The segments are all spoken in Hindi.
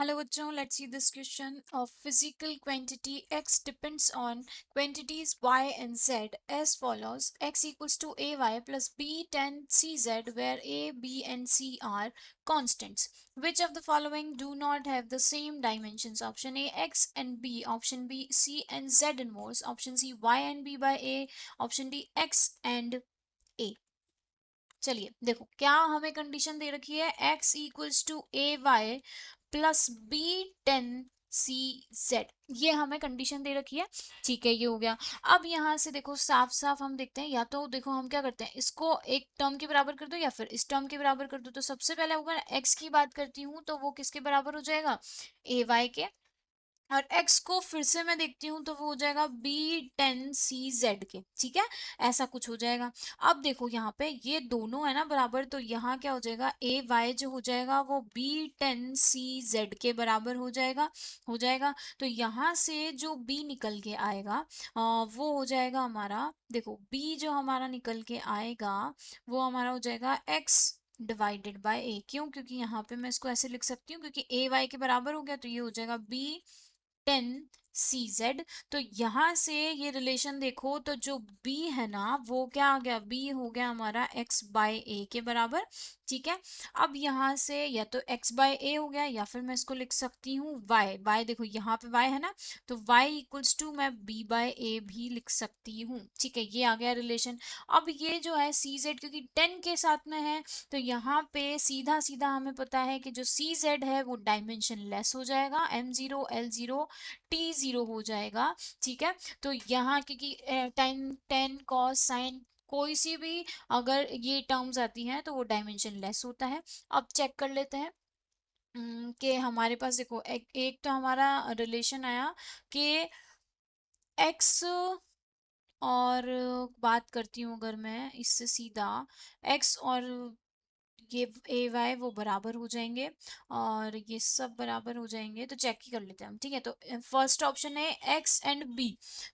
Hello बच्चों, let's see this question of physical quantity x depends on quantities y and z as follows. X equals to ay plus b tan cz where a, b and c are constants. Which of the following do not have the same dimensions? Option A x and b, option B c and z inverse, option C y and b by a, option D x and a. चलिए देखो क्या हमें कंडीशन दे रखी है, x equals to a y plus b ten c z, ये हमें कंडीशन दे रखी है। ठीक है, ये हो गया। अब यहाँ से देखो साफ साफ हम देखते हैं, या तो देखो हम क्या करते हैं, इसको एक टर्म के बराबर कर दो या फिर इस टर्म के बराबर कर दो। तो सबसे पहले अगर x की बात करती हूँ तो वो किसके बराबर हो जाएगा, ए वाई के। और x को फिर से मैं देखती हूँ तो वो हो जाएगा बी टेन सी जेड के। ठीक है, ऐसा कुछ हो जाएगा। अब देखो यहाँ पे ये दोनों है ना बराबर, तो यहाँ क्या हो जाएगा, ए वाई जो हो जाएगा वो बी टेन सी जेड के बराबर हो जाएगा। तो यहाँ से जो b निकल के आएगा वो हो जाएगा हमारा, देखो b जो हमारा निकल के आएगा वो हमारा हो जाएगा x डिवाइडेड बाय ए। क्यों? क्योंकि यहाँ पे मैं इसको ऐसे लिख सकती हूँ, क्योंकि ए वाई के बराबर हो गया, तो ये हो जाएगा बी टेन सी जेड। तो यहां से ये रिलेशन देखो, तो जो b है ना वो क्या आ गया, b हो गया हमारा x बाय ए के बराबर। ठीक है, अब यहाँ से या तो x बाय ए हो गया या फिर मैं इसको लिख सकती हूँ y देखो यहाँ पे y है ना, तो y इक्वल्स टू मैं b बाय ए भी लिख सकती हूँ। ठीक है, ये आ गया रिलेशन। अब ये जो है सी जेड क्योंकि 10 के साथ में है, तो यहाँ पे सीधा सीधा हमें पता है कि जो सी जेड है वो डायमेंशन लेस हो जाएगा, m0 l0 t0 हो जाएगा। ठीक है, तो यहाँ क्योंकि टेन टेन कॉस साइन कोई सी भी अगर ये टर्म्स आती हैं तो वो डायमेंशन लेस होता है। अब चेक कर लेते हैं कि हमारे पास देखो एक तो हमारा रिलेशन आया कि x, और बात करती हूँ अगर मैं इससे सीधा, x और ये ए वाई वो बराबर हो जाएंगे और ये सब बराबर हो जाएंगे। तो चेक ही कर लेते हैं हम। ठीक है, तो फर्स्ट ऑप्शन है एक्स एंड बी।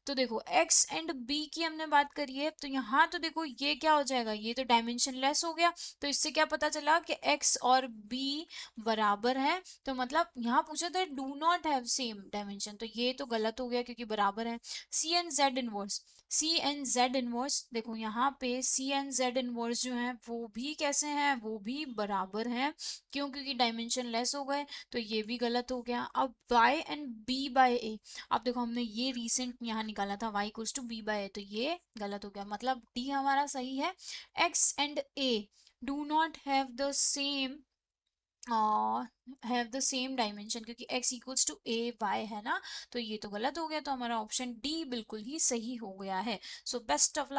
तो देखो एक्स एंड बी की हमने बात करी है, तो यहाँ तो देखो ये क्या हो जाएगा, ये तो डायमेंशन लेस हो गया। तो इससे क्या पता चला कि एक्स और बी बराबर है। तो मतलब यहाँ पूछा था do not have same dimension, तो ये तो गलत हो गया क्योंकि बराबर है। C and Z inverse, C and Z inverse देखो यहाँ पे सी एंड जेड इनवर्स जो है वो भी कैसे हैं, वो भी बराबर हैं। क्यों? क्योंकि डायमेंशन लेस हो गए, तो ये भी गलत हो गया। अब y and b by a, अब देखो हमने ये रिसेंट यहाँ निकाला था y equals to b by a, तो ये गलत हो गया, मतलब d हमारा सही है। x and a do not have the same dimension, क्योंकि x equals to a y है ना, तो ये तो गलत हो गया। तो हमारा ऑप्शन डी बिल्कुल ही सही हो गया है। So best of luck.